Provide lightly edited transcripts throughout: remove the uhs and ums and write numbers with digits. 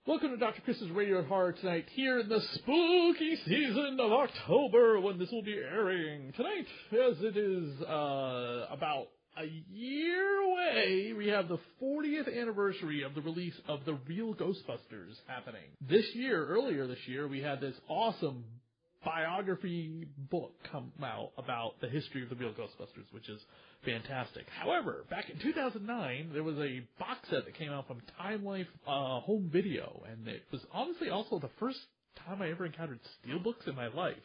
Welcome to Dr. Chris's Radio Horror tonight, here in the spooky season of October, when this will be airing. Tonight, as it is about a year away, we have the 40th anniversary of the release of The Real Ghostbusters happening. Earlier this year, we had this awesome biography book come out about the history of The Real Ghostbusters, which is fantastic. However, back in 2009, there was a box set that came out from Time Life Home Video, and it was honestly also the first time I ever encountered steelbooks in my life.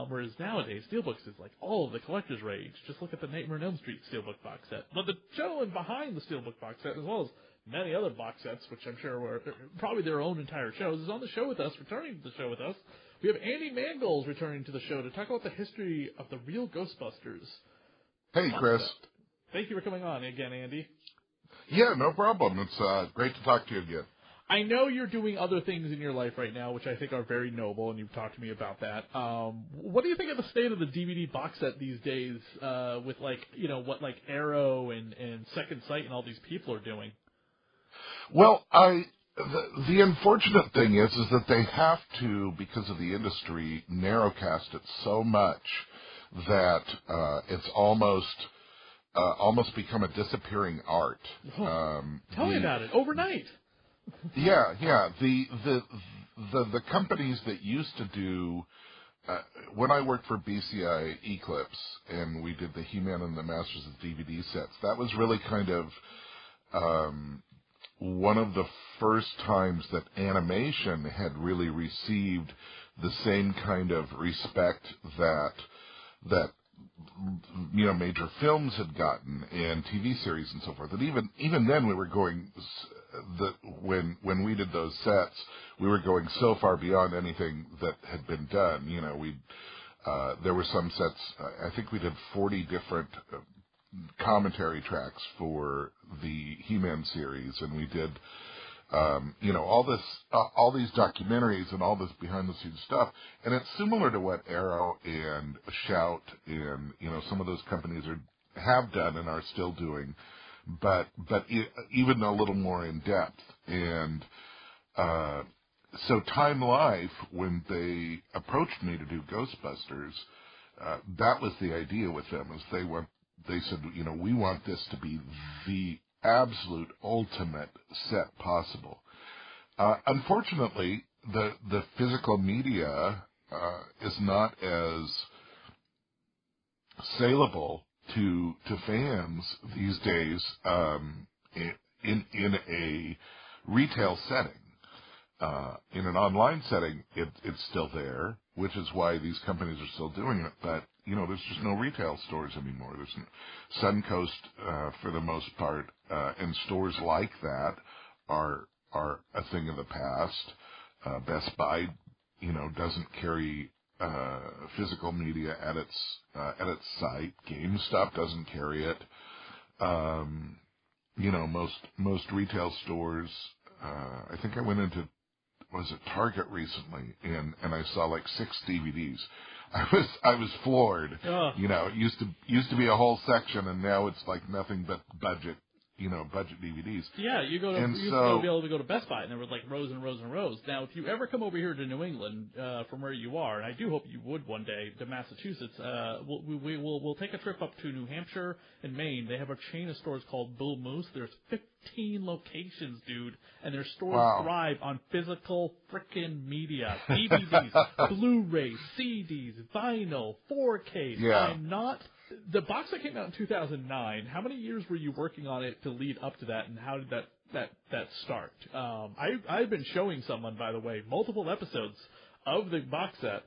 Whereas nowadays, steelbooks is like all of the collector's rage. Just look at the Nightmare on Elm Street steelbook box set. But the gentleman behind the steelbook box set, as well as many other box sets, which I'm sure were probably their own entire shows, is on the show with us, returning to the show with us. We have Andy Mangels returning to the show to talk about the history of The Real Ghostbusters. Hey, Chris. Thank you for coming on again, Andy. Yeah, no problem. It's great to talk to you again. I know you're doing other things in your life right now, which I think are very noble, and you've talked to me about that. What do you think of the state of the DVD box set these days, with what Arrow and Second Sight and all these people are doing? Well, the unfortunate thing is that they have to, because of the industry, narrowcast it so much that it's almost become a disappearing art. Tell me about it. Overnight. Yeah. The companies that used to do, when I worked for BCI Eclipse and we did the He-Man and the Masters of DVD sets, that was really kind of one of the first times that animation had really received the same kind of respect that major films had gotten, and TV series and so forth. And even then, we were going when we did those sets, we were going so far beyond anything that had been done. There were some sets. I think we did 40 different commentary tracks for the He-Man series, and we did all these documentaries and all this behind-the-scenes stuff. And it's similar to what Arrow and Shout and some of those companies have done and are still doing, but even a little more in depth. And so Time Life, when they approached me to do Ghostbusters, that was the idea with them. They said, we want this to be the absolute ultimate set possible. Unfortunately, the physical media is not as saleable to fans these days in a retail setting. In an online setting, it's still there, which is why these companies are still doing it. But there's just no retail stores anymore. There's Suncoast, for the most part, and stores like that are a thing of the past. Best Buy, doesn't carry physical media at its site. GameStop doesn't carry it. Most retail stores. I think I went into Target recently, and I saw like 6 DVDs. I was floored. It used to be a whole section, and now it's like nothing but budget DVDs. Yeah, you be able to go to Best Buy, and there were like rows and rows and rows. Now, if you ever come over here to New England from where you are, and I do hope you would one day, to Massachusetts, we'll take a trip up to New Hampshire and Maine. They have a chain of stores called Bull Moose. There's 15 locations, dude, and their stores thrive on physical frickin' media, DVDs, Blu-rays, CDs, vinyl, 4K. Yeah. The box that came out in 2009, how many years were you working on it to lead up to that, and how did that start? I've been showing someone, by the way, multiple episodes of the box set,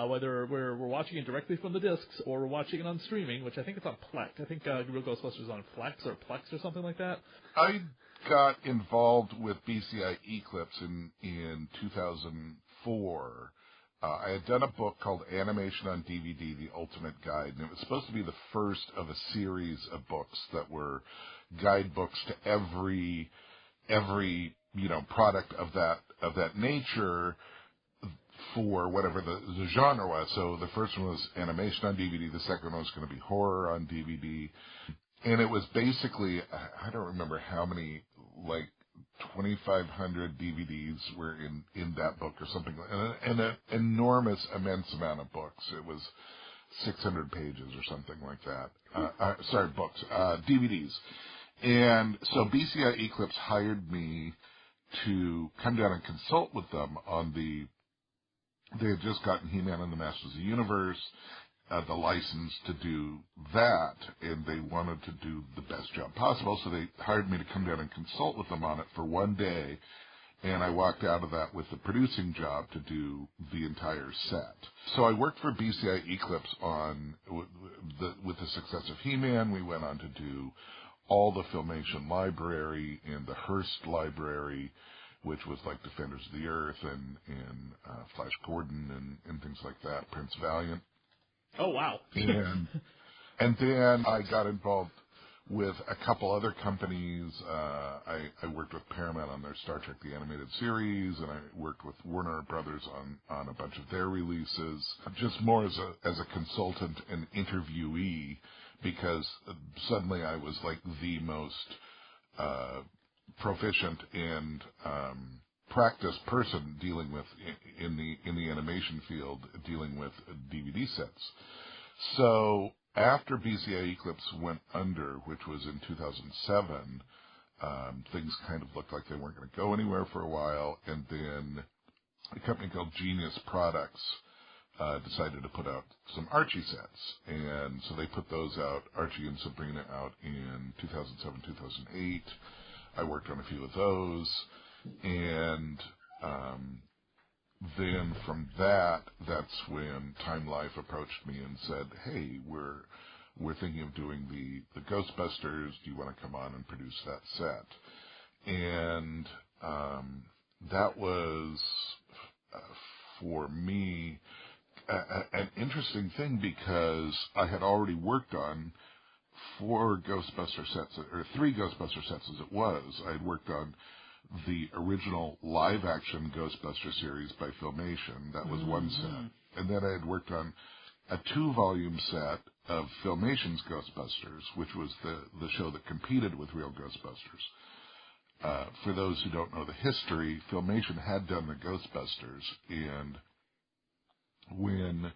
whether we're watching it directly from the discs or we're watching it on streaming, which I think it's on Plex. I think Real Ghostbusters is on Plex or something like that. I got involved with BCI Eclipse in 2004. I had done a book called Animation on DVD, The Ultimate Guide, and it was supposed to be the first of a series of books that were guidebooks to every product of that nature for whatever the genre was. So the first one was animation on DVD, the second one was going to be horror on DVD, and it was basically, I don't remember how many, like 2,500 DVDs were in that book or something, and an enormous, immense amount of books. It was 600 pages or something like that. Books, DVDs. And so BCI Eclipse hired me to come down and consult with them on they had just gotten He-Man and the Masters of the Universe, the license to do that, and they wanted to do the best job possible, so they hired me to come down and consult with them on it for one day, and I walked out of that with the producing job to do the entire set. So I worked for BCI Eclipse with the success of He-Man. We went on to do all the Filmation library and the Hearst library, which was like Defenders of the Earth and Flash Gordon and things like that, Prince Valiant. Oh, wow. And then I got involved with a couple other companies. I worked with Paramount on their Star Trek The Animated Series, and I worked with Warner Brothers on a bunch of their releases, just more as a consultant and interviewee, because suddenly I was like the most proficient and practiced person dealing with in the animation field, dealing with DVD sets. So after BCI Eclipse went under, which was in 2007, things kind of looked like they weren't going to go anywhere for a while, and then a company called Genius Products decided to put out some Archie sets, and so they put those out, Archie and Sabrina, out in 2007, 2008. I worked on a few of those, and then from that's when Time Life approached me and said, "Hey, we're thinking of doing the Ghostbusters. Do you want to come on and produce that set?" And that was for me an interesting thing, because I had already worked on 4 Ghostbuster sets, or 3 Ghostbuster sets as it was. I had worked on the original live-action Ghostbuster series by Filmation. That was one set. And then I had worked on a 2-volume set of Filmation's Ghostbusters, which was the show that competed with Real Ghostbusters. For those who don't know the history, Filmation had done the Ghostbusters, and when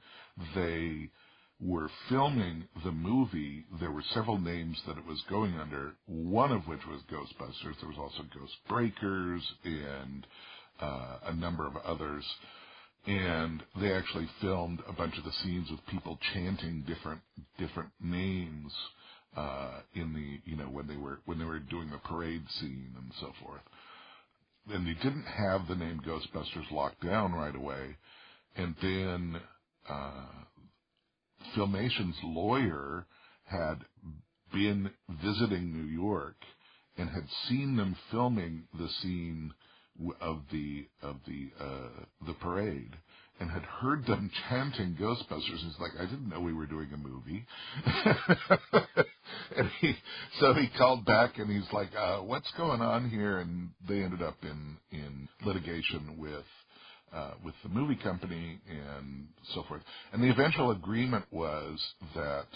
they were filming the movie, there were several names that it was going under, one of which was Ghostbusters. There was also Ghost Breakers and a number of others. And they actually filmed a bunch of the scenes with people chanting different names in the, when they were doing the parade scene and so forth. And they didn't have the name Ghostbusters locked down right away. And then Filmation's lawyer had been visiting New York and had seen them filming the scene of the parade, and had heard them chanting Ghostbusters. He's like, "I didn't know we were doing a movie." And so he called back and he's like, "What's going on here?" And they ended up in litigation with the movie company and so forth. And the eventual agreement was that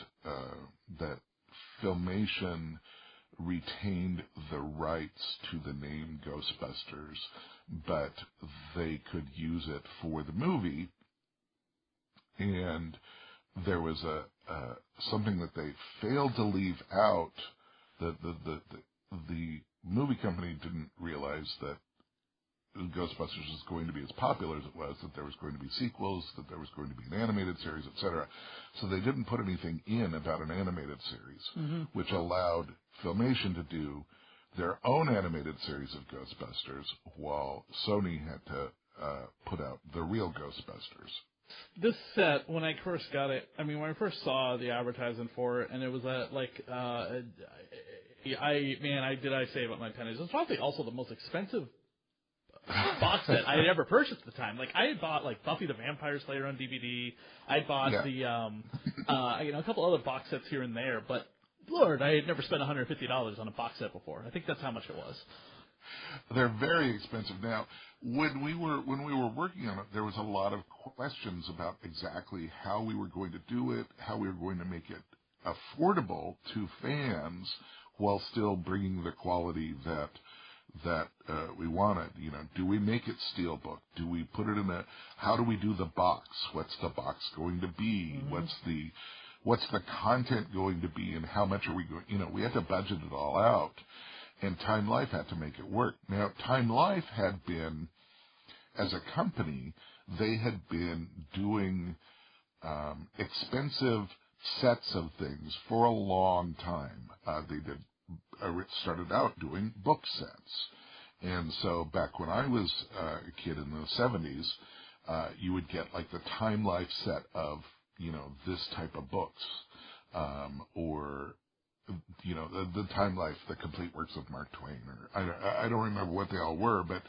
Filmation retained the rights to the name Ghostbusters, but they could use it for the movie. And there was something that they failed to leave out. The movie company didn't realize that Ghostbusters was going to be as popular as it was, that there was going to be sequels, that there was going to be an animated series, etc. So they didn't put anything in about an animated series, which allowed Filmation to do their own animated series of Ghostbusters, while Sony had to put out the real Ghostbusters. This set, when I first got it, when I first saw the advertisement for it, and it was did I save up my pennies? It was probably also the most expensive box set I had ever purchased at the time. Like, I had bought Buffy the Vampire Slayer on DVD. I bought a couple other box sets here and there, but Lord, I had never spent $150 on a box set before. I think that's how much it was. They're very expensive now. When we were working on it, there was a lot of questions about exactly how we were going to do it, how we were going to make it affordable to fans while still bringing the quality that that we wanted. Do we make it steelbook? Do we put it in how do we do the box? What's the box going to be? Mm-hmm. What's the content going to be, and how much are we going, we had to budget it all out, and Time Life had to make it work. Now, Time Life had been, as a company, they had been doing expensive sets of things for a long time. It started out doing book sets. And so back when I was a kid in the 70s, you would get like the Time Life set of, this type of books, or, the Time Life, the complete works of Mark Twain, or I don't remember what they all were, but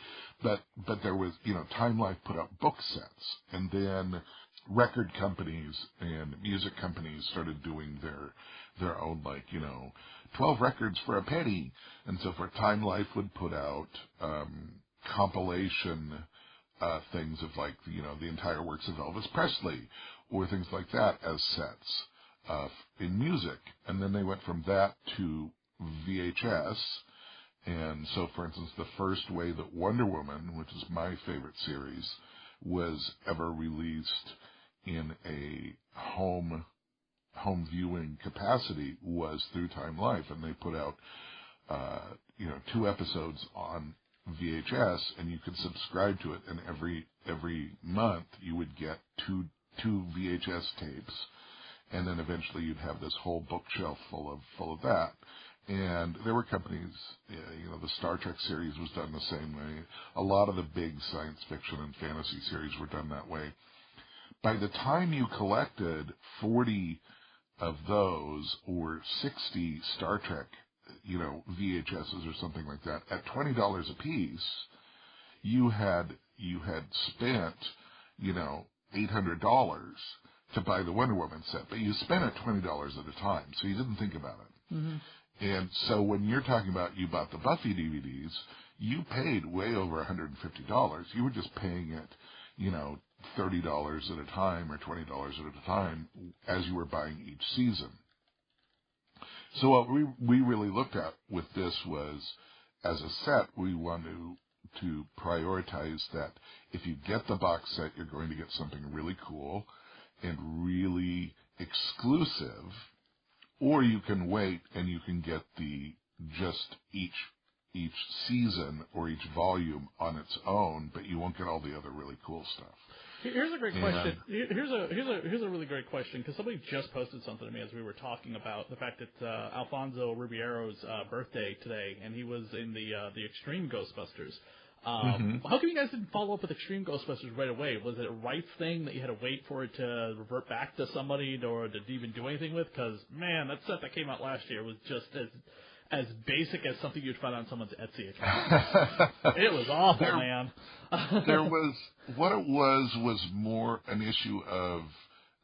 there was, Time Life put out book sets, and then record companies and music companies started doing their own, 12 records for a penny, and so for Time Life would put out compilation things of the entire works of Elvis Presley or things like that as sets in music, and then they went from that to VHS. And so, for instance, the first way that Wonder Woman, which is my favorite series, was ever released in a home viewing capacity was through Time Life, and they put out 2 episodes on VHS, and you could subscribe to it, and every month you would get two VHS tapes, and then eventually you'd have this whole bookshelf full of that. And there were companies, the Star Trek series was done the same way. A lot of the big science fiction and fantasy series were done that way. By the time you collected 40 of those or 60 Star Trek, VHSs or something like that, at $20 a piece, you had spent, $800 to buy the Wonder Woman set, but you spent it $20 at a time, so you didn't think about it. Mm-hmm. And so when you're talking about you bought the Buffy DVDs, you paid way over $150. You were just paying it, $30 at a time or $20 at a time as you were buying each season. So what we really looked at with this was, as a set, we wanted to prioritize that if you get the box set, you're going to get something really cool and really exclusive, or you can wait and you can get just each season or each volume on its own, but you won't get all the other really cool stuff. Here's a great question. Here's a really great question, because somebody just posted something to me as we were talking about the fact that Alfonso Ribeiro's birthday today, and he was in the Extreme Ghostbusters. How come you guys didn't follow up with Extreme Ghostbusters right away? Was it a rights thing that you had to wait for it to revert back to somebody or to even do anything with? Because, man, that set that came out last year was just as basic as something you'd find on someone's Etsy account. It was awful, man. What it was more an issue of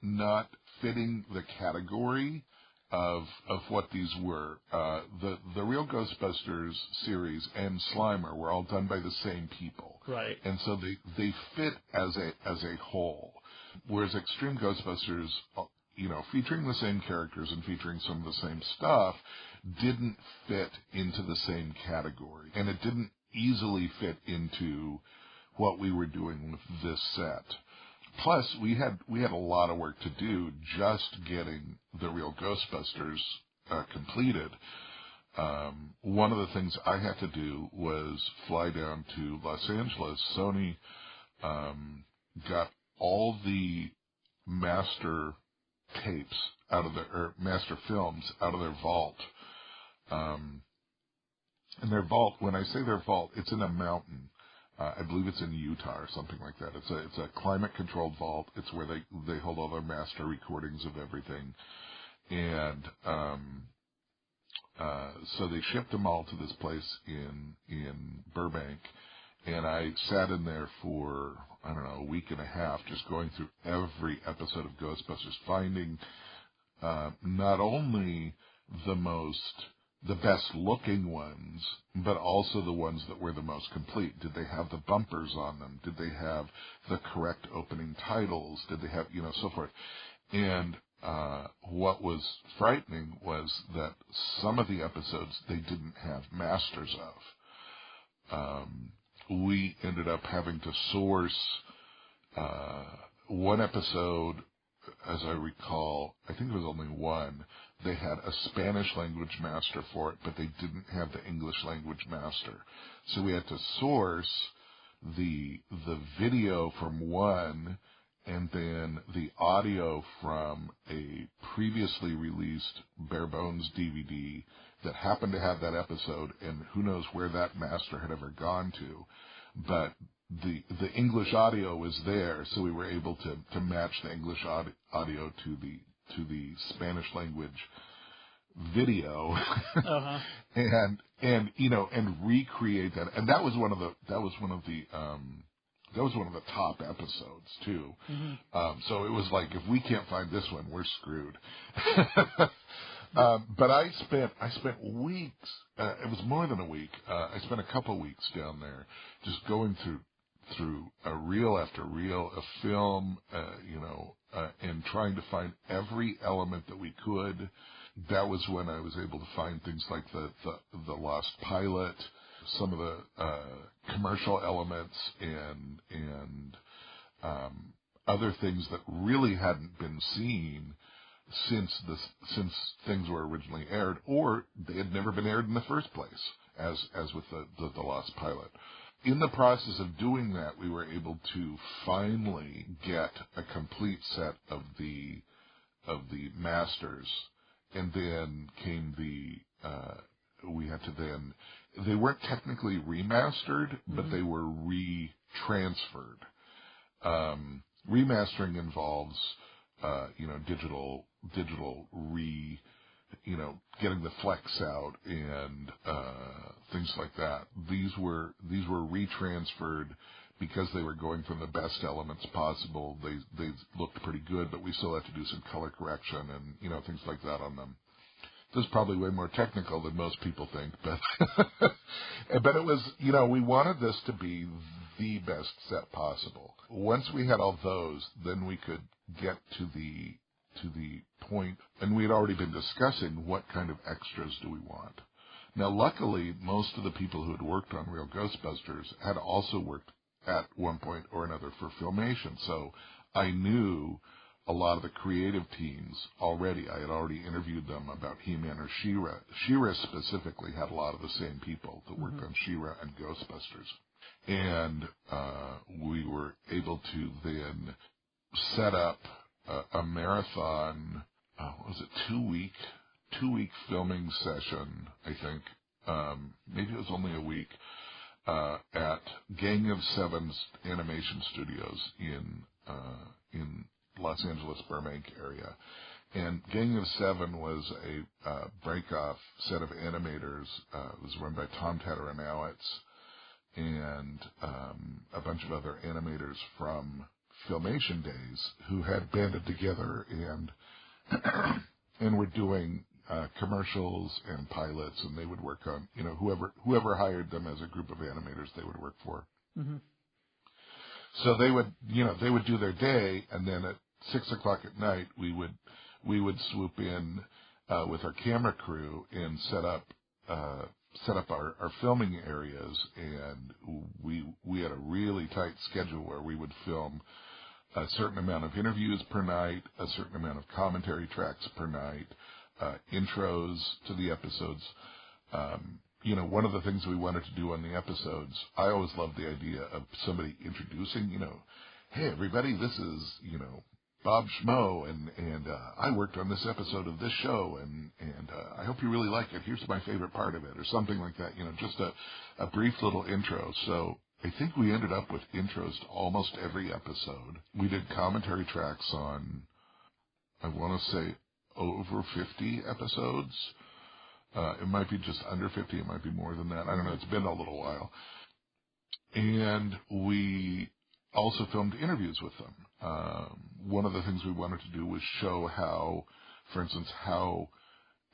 not fitting the category of what these were. The real Ghostbusters series and Slimer were all done by the same people. Right. And so they fit as a whole. Whereas Extreme Ghostbusters, featuring the same characters and featuring some of the same stuff, didn't fit into the same category. And it didn't easily fit into what we were doing with this set. Plus, we had a lot of work to do just getting the real Ghostbusters completed. One of the things I had to do was fly down to Los Angeles. Sony got all the master tapes master films out of their vault. And their vault, when I say their vault, it's in a mountain. I believe it's in Utah or something like that. It's a climate-controlled vault. It's where they hold all their master recordings of everything. And so they shipped them all to this place in Burbank. And I sat in there for, a week and a half, just going through every episode of Ghostbusters, finding not only the best looking ones, but also the ones that were the most complete. Did they have the bumpers on them? Did they have the correct opening titles? Did they have, so forth? And what was frightening was that some of the episodes they didn't have masters we ended up having to source one episode, as I recall, I think it was only one. They had a Spanish language master for it, but they didn't have the English language master. So we had to source the video from one and then the audio from a previously released bare bones DVD that happened to have that episode, and who knows where that master had ever gone to. But the English audio was there, so we were able to match the English audio to the Spanish language video, and recreate that. And that was one of the top episodes too. So it was like, if we can't find this one, we're screwed. But I spent weeks. It was more than a week. I spent a couple weeks down there, just going through a reel after reel of film, and trying to find every element that we could. That was when I was able to find things like the lost pilot, some of the commercial elements, and other things that really hadn't been seen since things were originally aired, or they had never been aired in the first place, as with the lost pilot. In the process of doing that, we were able to finally get a complete set of the masters, and then came we had to then, they weren't technically remastered, but they were retransferred. Remastering involves digital getting the flex out and things like that. These were retransferred because they were going from the best elements possible. They looked pretty good, but we still had to do some color correction and things like that on them. This is probably way more technical than most people think, but it was, we wanted this to be the best set possible. Once we had all those, then we could get to the point, and we had already been discussing what kind of extras do we want. Now, luckily, most of the people who had worked on Real Ghostbusters had also worked at one point or another for Filmation, so I knew a lot of the creative teams already. I had already interviewed them about He-Man or She-Ra. She-Ra specifically had a lot of the same people that worked on She-Ra and Ghostbusters. And we were able to then set up a marathon, what was it, two-week filming session, I think. Maybe it was only a week, at Gang of Seven's animation studios in Los Angeles, Burbank area. And Gang of Seven was a break-off set of animators. It was run by Tom Tataranowitz and a bunch of other animators from Filmation days who had banded together and were doing commercials and pilots, and they would work on, whoever hired them as a group of animators they would work for. So they would do their day, and then at 6 o'clock at night we would swoop in with our camera crew and set up our filming areas, and we had a really tight schedule where we would film a certain amount of interviews per night, a certain amount of commentary tracks per night, intros to the episodes. One of the things we wanted to do on the episodes, I always loved the idea of somebody introducing, hey everybody, this is, Bob Schmo, and I worked on this episode of this show, and I hope you really like it. Here's my favorite part of it, or something like that. Just a brief little intro. So I think we ended up with intros to almost every episode. We did commentary tracks on, I want to say, over 50 episodes. It might be just under 50. It might be more than that. I don't know. It's been a little while. And we also filmed interviews with them. One of the things we wanted to do was show how, for instance, how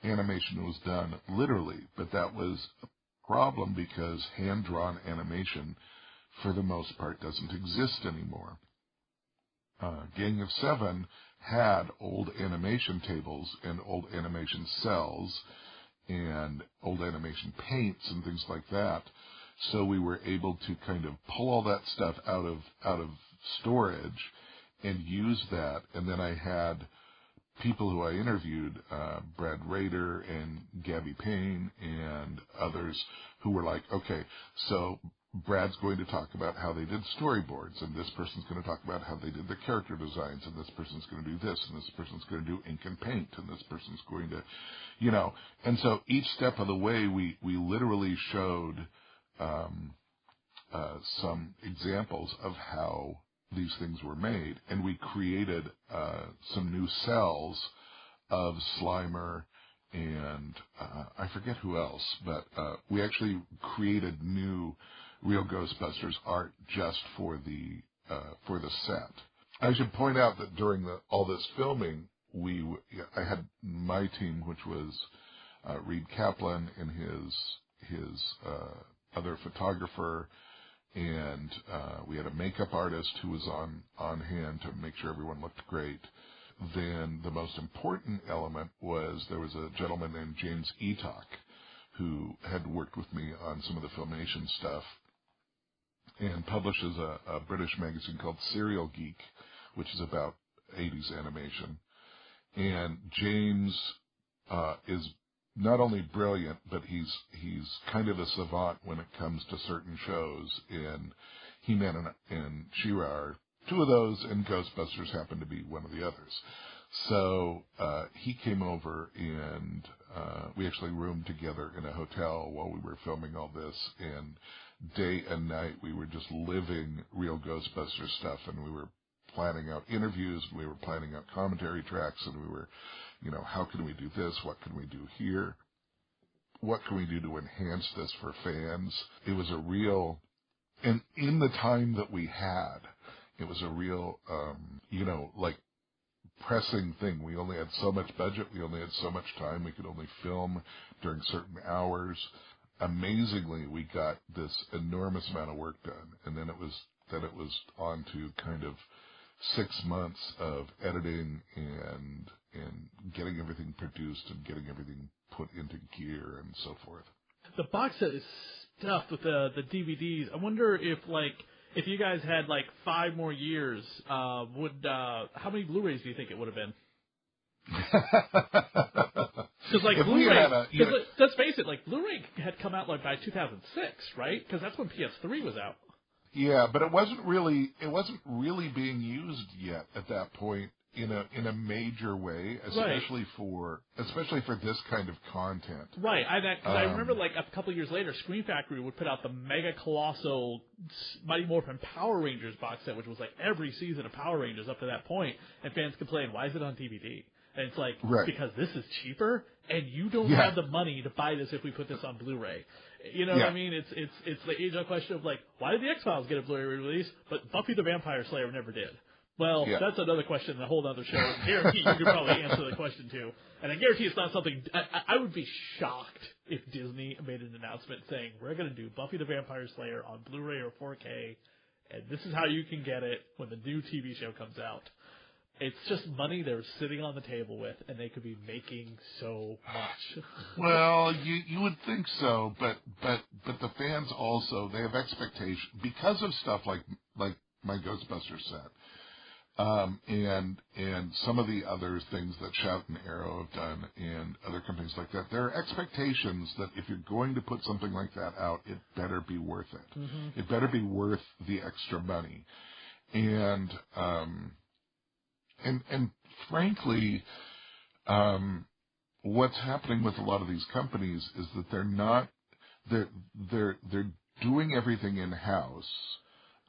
animation was done literally, but that was a problem because hand-drawn animation, for the most part, doesn't exist anymore. Gang of Seven had old animation tables and old animation cells and old animation paints and things like that. So we were able to kind of pull all that stuff out of storage and use that. And then I had people who I interviewed, Brad Rader and Gabby Payne and others, who were like, okay, so Brad's going to talk about how they did storyboards, and this person's going to talk about how they did the character designs, and this person's going to do this, and this person's going to do ink and paint, and this person's going to, and so each step of the way we literally showed some examples of how these things were made, and we created some new cells of Slimer and I forget who else, but we actually created new Real Ghostbusters art just for the set. I should point out that during all this filming, I had my team, which was Reed Kaplan and his other photographer, and we had a makeup artist who was on hand to make sure everyone looked great. Then the most important element was there was a gentleman named James Eatock who had worked with me on some of the filmation stuff and publishes a British magazine called Serial Geek, which is about 80s animation. And James is not only brilliant, but he's kind of a savant when it comes to certain shows. And He-Man and She-Ra are two of those, and Ghostbusters happened to be one of the others. So he came over, and we actually roomed together in a hotel while we were filming all this. And day and night we were just living Real Ghostbusters stuff, and we were planning out interviews, and we were planning out commentary tracks, and we were, how can we do this? What can we do here? What can we do to enhance this for fans? It was a real, and in the time that we had, it was a real, pressing thing. We only had so much budget. We only had so much time. We could only film during certain hours. Amazingly, we got this enormous amount of work done, and then it was on to kind of 6 months of editing and getting everything produced and getting everything put into gear and so forth. The box set is stuffed with the DVDs. I wonder if you guys had 5 more years, how many Blu-rays do you think it would have been? Because Blu-ray, let's face it, Blu-ray had come out by 2006, right? Because that's when PS3 was out. Yeah, but it wasn't really being used yet at that point in a major way, especially for this kind of content. Right. I remember a couple of years later, Screen Factory would put out the mega colossal Mighty Morphin Power Rangers box set, which was every season of Power Rangers up to that point, and fans complained, why is it on DVD? And it's right. Because this is cheaper, and you don't have the money to buy this if we put this on Blu-ray. You know what I mean? It's the age-old question of why did the X-Files get a Blu-ray release, but Buffy the Vampire Slayer never did? Well, that's another question in a whole other show. I guarantee you could probably answer the question too. And I guarantee it's not something. I would be shocked if Disney made an announcement saying we're going to do Buffy the Vampire Slayer on Blu-ray or 4K, and this is how you can get it when the new TV show comes out. It's just money they're sitting on the table with, and they could be making so much. Well, you would think so, but the fans also, they have expectations because of stuff like my Ghostbusters set, and some of the other things that Shout and Arrow have done, and other companies like that. There are expectations that if you're going to put something like that out, it better be worth it. Mm-hmm. It better be worth the extra money, and frankly, what's happening with a lot of these companies is that they're doing everything in-house.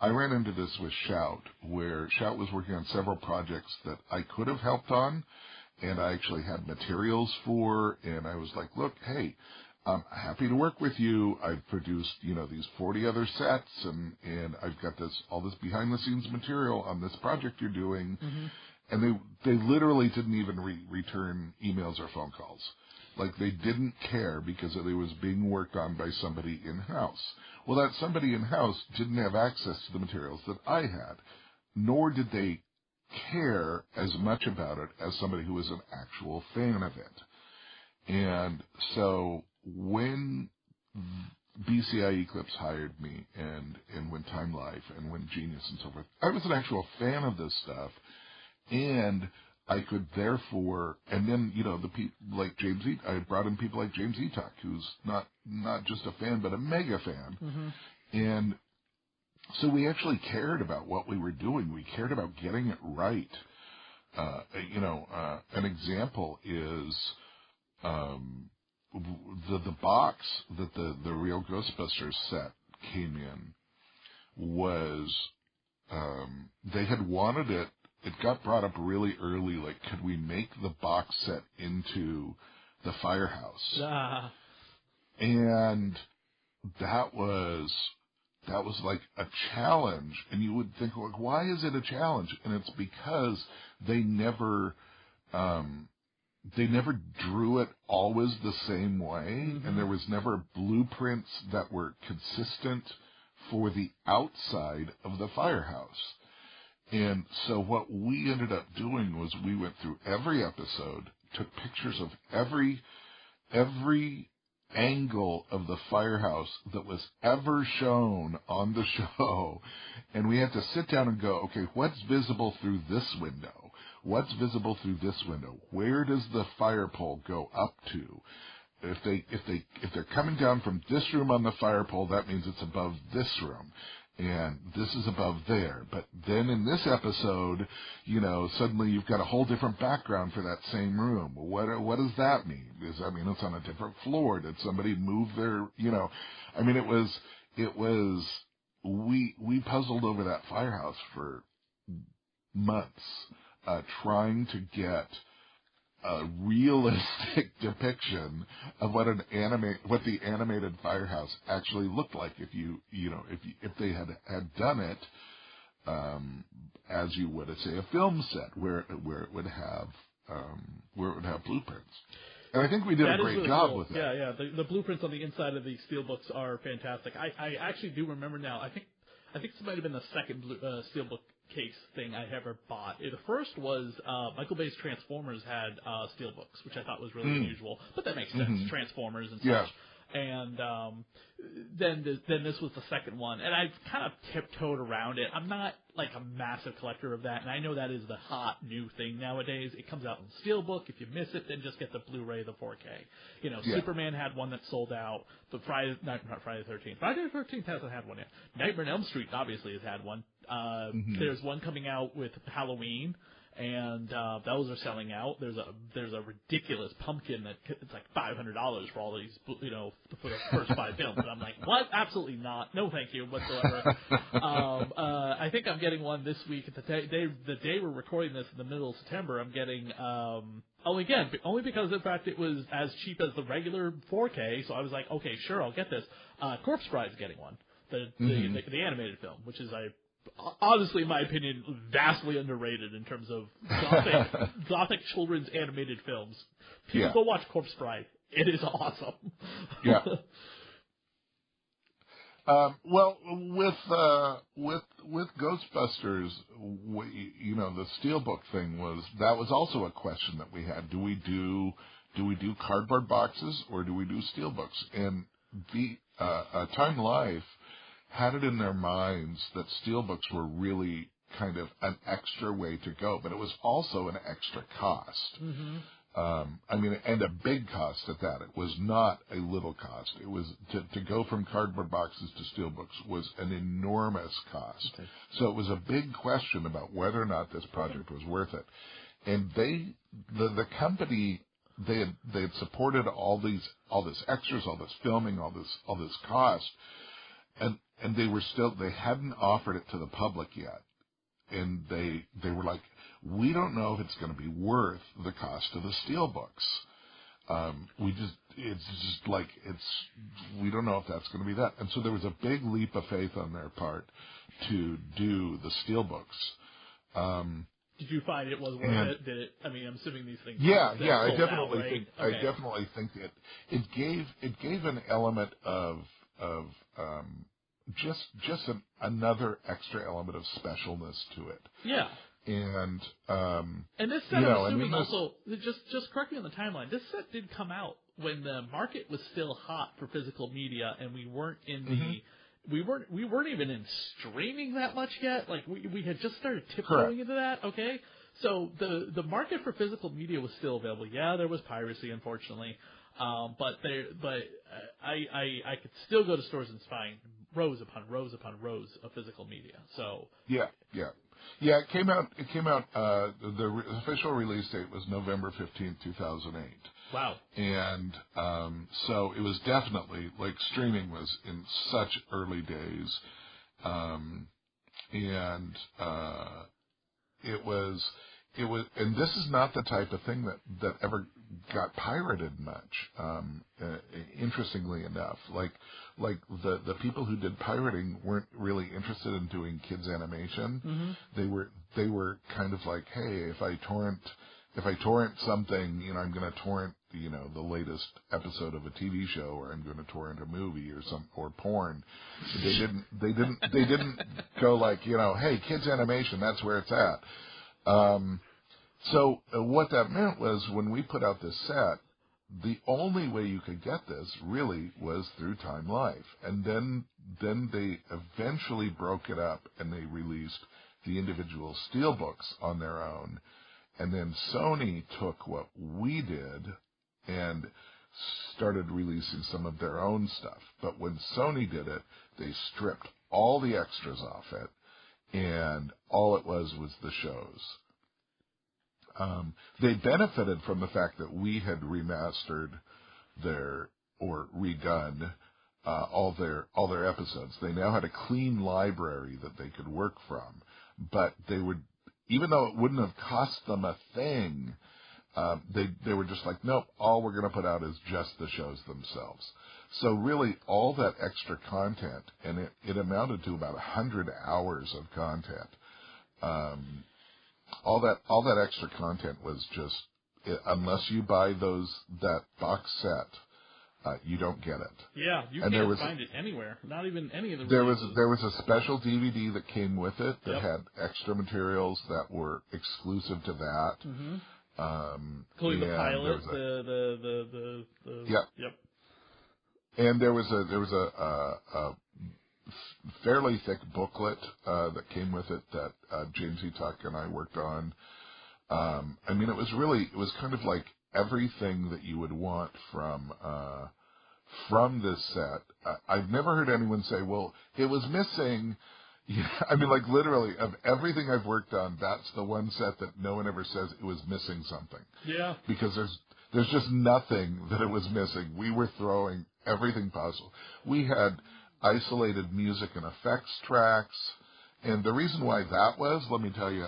I ran into this with Shout, where Shout was working on several projects that I could have helped on, and I actually had materials for, and I was like, look, hey, I'm happy to work with you. I've produced, these 40 other sets, and I've got all this behind-the-scenes material on this project you're doing. Mm-hmm. And they literally didn't even return emails or phone calls. They didn't care because it was being worked on by somebody in-house. Well, that somebody in-house didn't have access to the materials that I had, nor did they care as much about it as somebody who was an actual fan of it. And so when BCI Eclipse hired me, and when Time Life and when Genius and so forth, I was an actual fan of this stuff, and I could therefore, and then the people like James I brought in people like James Etok, who's not just a fan but a mega fan, and so we actually cared about what we were doing. We cared about getting it right. An example is the box that the real Ghostbusters set came in was they had wanted it. It got brought up really early, like, could we make the box set into the firehouse? And that was like a challenge. And you would think, like, why is it a challenge? And it's because they never drew it always the same way, and there was never blueprints that were consistent for the outside of the firehouse. And so what we ended up doing was we went through every episode, took pictures of every angle of the firehouse that was ever shown on the show, and we had to sit down and go, okay, what's visible through this window? What's visible through this window? Where does the fire pole go up to? If they're coming down from this room on the fire pole, that means it's above this room. And this is above there. But then in this episode, suddenly you've got a whole different background for that same room. What does that mean? Does that mean it's on a different floor? Did somebody move their, we puzzled over that firehouse for months, trying to get a realistic depiction of what what the animated firehouse actually looked like if they had done it as you would say a film set where it would have blueprints. And I think we did a great job with it. Yeah. The blueprints on the inside of these steelbooks are fantastic. I actually do remember now. I think this might have been the second steelbook case thing I ever bought. The first was Michael Bay's Transformers had steelbooks, which I thought was really unusual, but that makes sense. Transformers and such. Yeah. And then this was the second one, and I've kind of tiptoed around it. I'm not like a massive collector of that, and I know that is the hot new thing nowadays. It comes out in steelbook. If you miss it, then just get the Blu-ray, the 4K. Superman had one that sold out. Not Friday the 13th. Friday the 13th hasn't had one yet. Nightmare on Elm Street obviously has had one. There's one coming out with Halloween, and those are selling out. There's a ridiculous pumpkin that it's like $500 for all these, for the first 5 films. And I'm like, what? Absolutely not. No, thank you whatsoever. I think I'm getting one this week. The day we're recording this in the middle of September, I'm getting only because in fact it was as cheap as the regular 4K. So I was like, okay, sure, I'll get this. Corpse Bride's getting one, the animated film, which is honestly, in my opinion, vastly underrated in terms of gothic children's animated films. People go watch Corpse Bride. It is awesome. Yeah. Well, with Ghostbusters, the steelbook thing was also a question that we had. Do we do cardboard boxes or do we do steelbooks? And the Time Life had it in their minds that steelbooks were really kind of an extra way to go, but it was also an extra cost. And a big cost at that. It was not a little cost. It was to go from cardboard boxes to steelbooks was an enormous cost. Okay. So it was a big question about whether or not this project was worth it. And the company, they had supported all this extras, all this filming, all this cost. And they hadn't offered it to the public yet. And they were like, we don't know if it's going to be worth the cost of the steelbooks. We don't know if that's going to be that. And so there was a big leap of faith on their part to do the steelbooks. Did you find it was worth it? I'm assuming these things. Yeah, I definitely right? think. Okay. I definitely think that it gave an element of just another extra element of specialness to it. Yeah. And this set, I'm assuming also, just correct me on the timeline, this set did come out when the market was still hot for physical media, and we weren't in the we weren't even in streaming that much yet. Like we had just started tiptoeing into that. Okay, so the market for physical media was still available. Yeah, there was piracy, unfortunately, but I could still go to stores and find rows upon rows upon rows of physical media. So yeah. It came out. The official release date was November 15th, 2008. Wow. And so it was definitely, like, streaming was in such early days. It was, and this is not the type of thing that ever got pirated much, interestingly enough. Like the people who did pirating weren't really interested in doing kids animation. They were kind of like, hey, if I torrent something, I'm going to torrent, the latest episode of a TV show, or I'm going to torrent a movie or porn. They didn't go like, hey, kids animation, that's where it's at. So what that meant was, when we put out this set, the only way you could get this really was through Time Life. And then they eventually broke it up and they released the individual steelbooks on their own. And then Sony took what we did and started releasing some of their own stuff. But when Sony did it, they stripped all the extras off it, and all it was the shows. They benefited from the fact that we had remastered or redone all their episodes. They now had a clean library that they could work from, but they would, even though it wouldn't have cost them a thing, they were just like, nope, all we're going to put out is just the shows themselves. So really, all that extra content, and it amounted to about 100 hours of content. All that extra content was just, unless you buy that box set, you don't get it. Yeah, you can't find it anywhere. Not even any of the releases. There was a special DVD that came with it that had extra materials that were exclusive to that. Including the pilot, the Yep. And there was a fairly thick booklet that came with it that James E. Tuck and I worked on. I mean, it was kind of like everything that you would want from this set. I've never heard anyone say, well, it was missing. I mean, like, literally, of everything I've worked on, that's the one set that no one ever says it was missing something. Yeah. Because there's just nothing that it was missing. We were throwing everything possible. We had isolated music and effects tracks, and the reason why that was, let me tell you,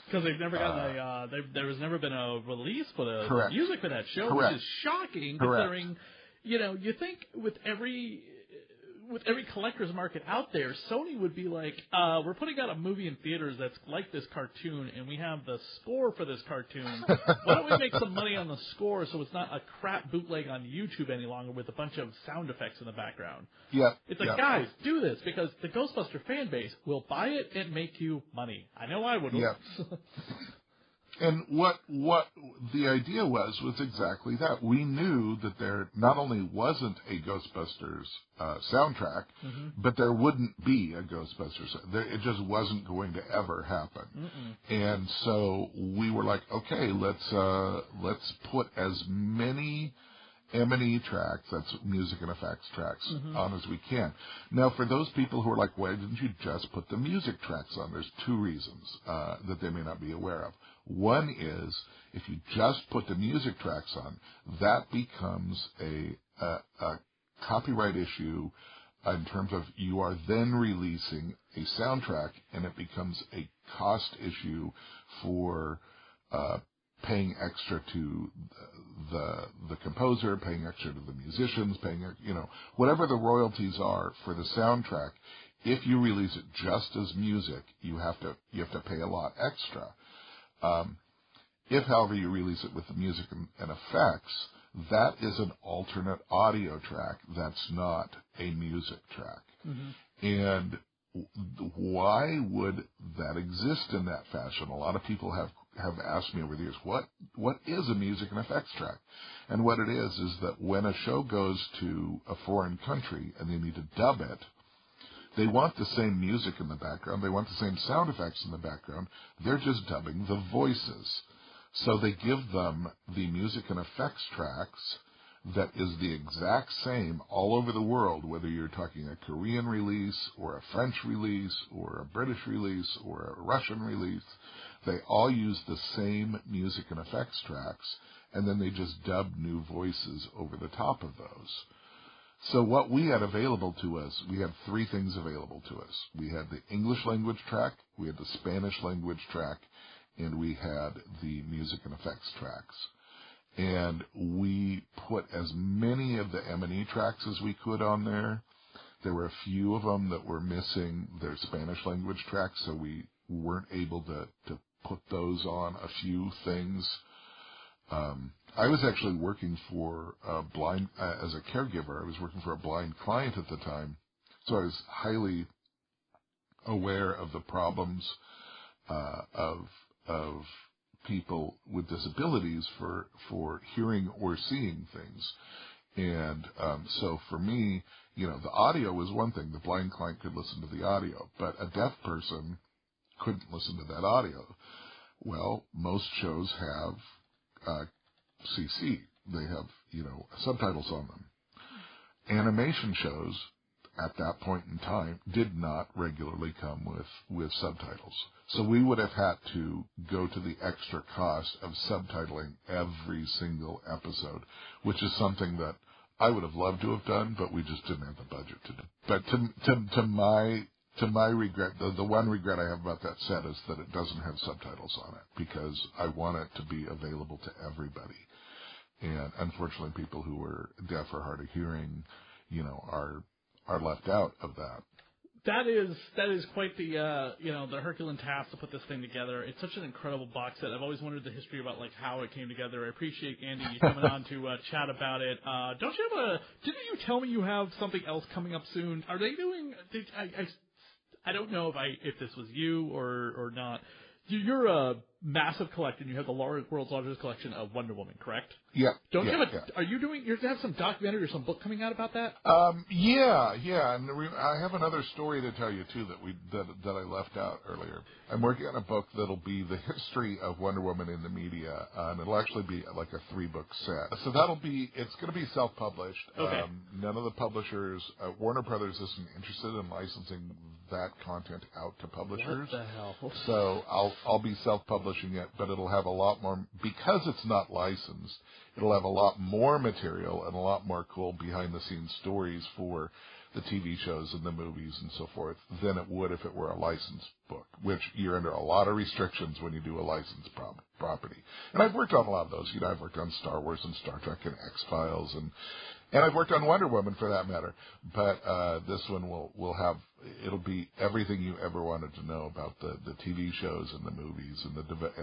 because they've never gotten there has never been a release for the correct. music for that show, Correct. which is shocking, Correct. considering, you think with every collector's market out there, Sony would be like, we're putting out a movie in theaters that's like this cartoon, and we have the score for this cartoon. Why don't we make some money on the score so it's not a crap bootleg on YouTube any longer with a bunch of sound effects in the background? Yeah. It's like, guys, do this, because the Ghostbuster fan base will buy it and make you money. I know I would. Yeah. And what the idea was exactly that. We knew that there not only wasn't a Ghostbusters soundtrack, but there wouldn't be a Ghostbusters. It just wasn't going to ever happen. And so we were like, okay, let's put as many M&E tracks, that's music and effects tracks, on as we can. Now, for those people who are like, why didn't you just put the music tracks on? There's two reasons that they may not be aware of. One is, if you just put the music tracks on, that becomes a copyright issue in terms of you are then releasing a soundtrack, and it becomes a cost issue for paying extra to the composer, paying extra to the musicians, paying, whatever the royalties are for the soundtrack. If you release it just as music, you have to pay a lot extra. If, however, you release it with the music and effects, that is an alternate audio track. That's not a music track. And why would that exist in that fashion? A lot of people have asked me over the years, what is a music and effects track? And what it is that when a show goes to a foreign country and they need to dub it, they want the same music in the background. They want the same sound effects in the background. They're just dubbing the voices. So they give them the music and effects tracks that is the exact same all over the world, whether you're talking a Korean release or a French release or a British release or a Russian release. They all use the same music and effects tracks, and then they just dub new voices over the top of those. So what we had available to us, we had three things available to us. We had the English language track, we had the Spanish language track, and we had the music and effects tracks. And we put as many of the M&E tracks as we could on there. There were a few of them that were missing their Spanish language tracks, so we weren't able to put those on a few things. I was actually working for a blind, as a caregiver, I was working for a blind client at the time, so I was highly aware of the problems of people with disabilities for hearing or seeing things. And so for me, the audio was one thing. The blind client could listen to the audio, but a deaf person couldn't listen to that audio. Well, most shows have CC. They have, subtitles on them. Animation shows at that point in time did not regularly come with subtitles. So we would have had to go to the extra cost of subtitling every single episode, which is something that I would have loved to have done, but we just didn't have the budget to do. But to my regret, the one regret I have about that set is that it doesn't have subtitles on it, because I want it to be available to everybody. And unfortunately, people who are deaf or hard of hearing, are left out of that. That is quite the the Herculean task to put this thing together. It's such an incredible box set. I've always wondered the history about how it came together. I appreciate Andy you coming on to chat about it. Don't you have didn't you tell me you have something else coming up soon? Are they doing? I don't know if this was you or not. You're a massive collector. You have the world's largest collection of Wonder Woman, correct? Yeah. Don't you have Are you doing? You have some documentary or some book coming out about that? Yeah, and I have another story to tell you too that I left out earlier. I'm working on a book that'll be the history of Wonder Woman in the media, and it'll actually be like a 3-book set. So it's going to be self-published. Okay. None of the publishers, Warner Brothers isn't interested in licensing that content out to publishers. What the hell? So I'll be self-publishing it, but it'll have a lot more, because it's not licensed, it'll have a lot more material and a lot more cool behind-the-scenes stories for the TV shows and the movies and so forth than it would if it were a licensed book, which you're under a lot of restrictions when you do a licensed property. And I've worked on a lot of those. I've worked on Star Wars and Star Trek and X-Files, and I've worked on Wonder Woman for that matter. But this one it'll be everything you ever wanted to know about the TV shows and the movies and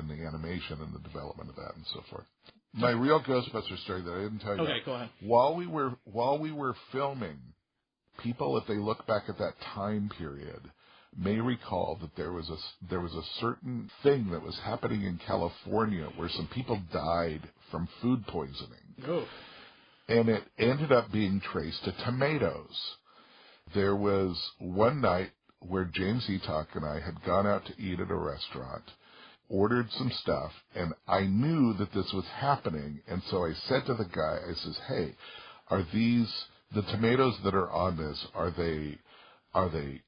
the animation and the development of that and so forth. My real Ghostbusters story that I didn't tell you. Okay, go ahead. While we were filming, people, if they look back at that time period, may recall that there was a certain thing that was happening in California where some people died from food poisoning. Oh. And it ended up being traced to tomatoes. There was one night where James Eatock and I had gone out to eat at a restaurant, ordered some stuff, and I knew that this was happening, and so I said to the guy, I says, hey, are these, the tomatoes that are on this, are they, when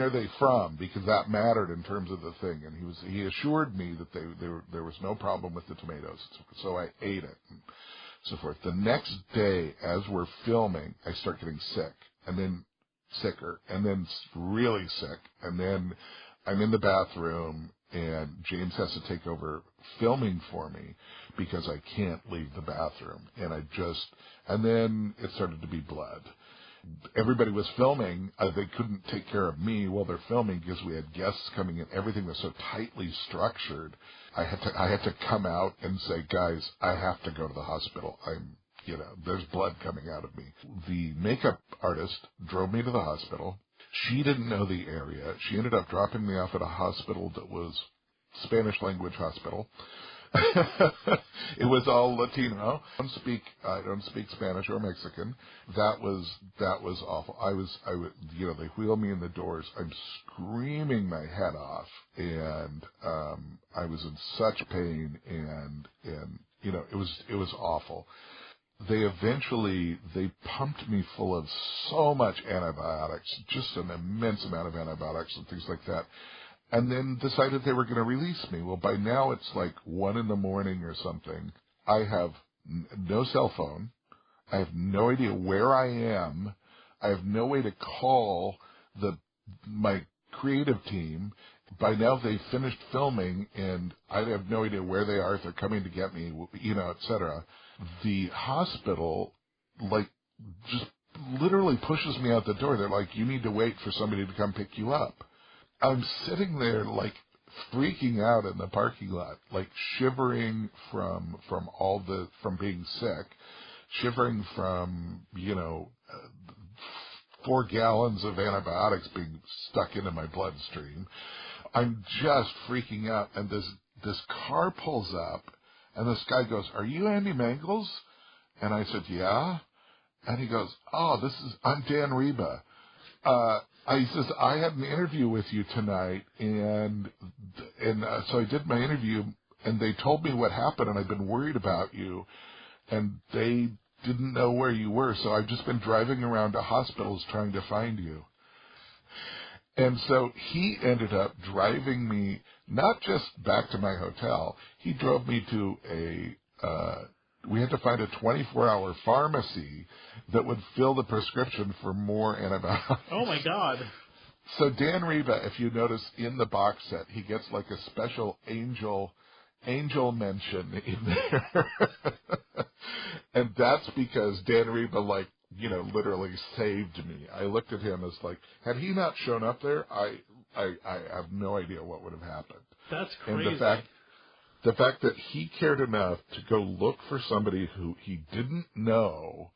are they from? Because that mattered in terms of the thing. And he assured me that there was no problem with the tomatoes. So I ate it and so forth. The next day, as we're filming, I start getting sick, and then sicker, and then really sick. And then I'm in the bathroom, and James has to take over filming for me because I can't leave the bathroom. And then it started to be blood. Everybody was filming. They couldn't take care of me while they're filming because we had guests coming in. Everything was so tightly structured. I had to come out and say, guys, I have to go to the hospital. There's blood coming out of me. The makeup artist drove me to the hospital. She didn't know the area. She ended up dropping me off at a hospital that was Spanish language hospital. It was all Latino. I don't speak Spanish or Mexican. That was awful. They wheel me in the doors. I'm screaming my head off, and I was in such pain, and it was awful. They pumped me full of so much antibiotics, just an immense amount of antibiotics and things like that. And then decided they were going to release me. Well, by now it's like 1 a.m. or something. I have no cell phone. I have no idea where I am. I have no way to call my creative team. By now they've finished filming, and I have no idea where they are, if they're coming to get me, et cetera. The hospital, just literally pushes me out the door. They're like, you need to wait for somebody to come pick you up. I'm sitting there freaking out in the parking lot, shivering from being sick, shivering from 4 gallons of antibiotics being stuck into my bloodstream. I'm just freaking out, and this car pulls up, and this guy goes, "Are you Andy Mangels?" And I said, "Yeah." And he goes, "Oh, I'm Dan Reba. He says, I had an interview with you tonight, and so I did my interview, and they told me what happened, and I've been worried about you, and they didn't know where you were, so I've just been driving around to hospitals trying to find you." And so he ended up driving me not just back to my hotel. He drove me to we had to find a 24-hour pharmacy that would fill the prescription for more antibiotics. Oh, my God. So Dan Reba, if you notice in the box set, he gets a special angel mention in there. And that's because Dan Reba, literally saved me. I looked at him as had he not shown up there, I have no idea what would have happened. That's crazy. And the fact that he cared enough to go look for somebody who he didn't know,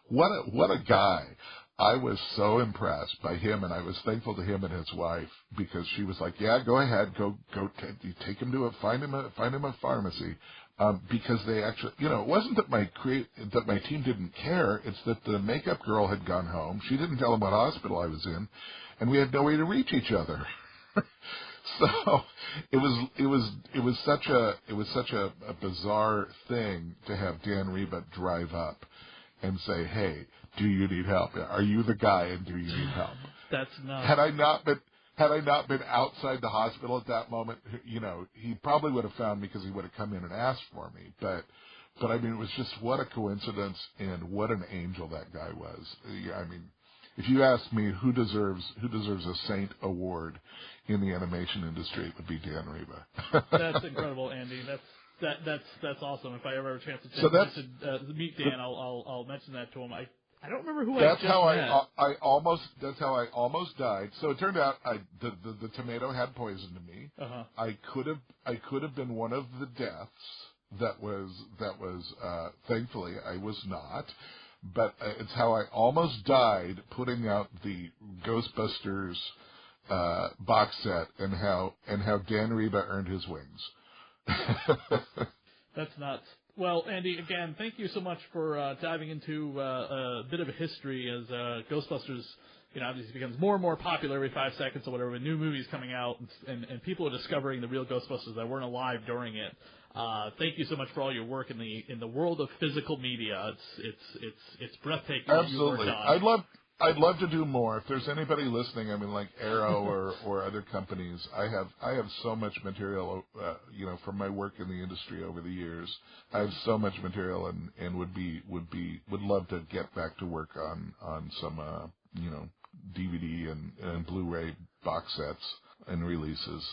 what a guy. I was so impressed by him, and I was thankful to him and his wife, because she was like, "Yeah, go ahead, go take him to find him a pharmacy," because they actually, it wasn't that my team didn't care. It's that the makeup girl had gone home. She didn't tell him what hospital I was in, and we had no way to reach each other. So it was such a bizarre thing to have Dan Reba drive up and say, "Hey, do you need help? Are you the guy, and do you need help?" That's nuts. Had I not been outside the hospital at that moment, he probably would have found me, because he would have come in and asked for me. But I mean, it was just, what a coincidence, and what an angel that guy was. I mean, if you ask me who deserves a Saint Award in the animation industry, it would be Dan Reba. That's incredible, Andy. That's awesome. If I ever have a chance to meet Dan, I'll mention that to him. I don't remember who I just met. That's how I almost died. So it turned out the tomato had poisoned me. Uh-huh. I could have been one of the deaths. That was thankfully I was not. But it's how I almost died putting out the Ghostbusters box set, and how Dan Reba earned his wings. That's nuts. Well, Andy, again, thank you so much for diving into a bit of a history as Ghostbusters, obviously becomes more and more popular every 5 seconds or whatever, with new movies coming out, and people are discovering the real Ghostbusters that weren't alive during it. Thank you so much for all your work in the world of physical media. It's breathtaking. Absolutely. I'd love to do more. If there's anybody listening, like Arrow or other companies, I have so much material, from my work in the industry over the years. I have so much material, and would love to get back to work on some, DVD and Blu-ray box sets and releases.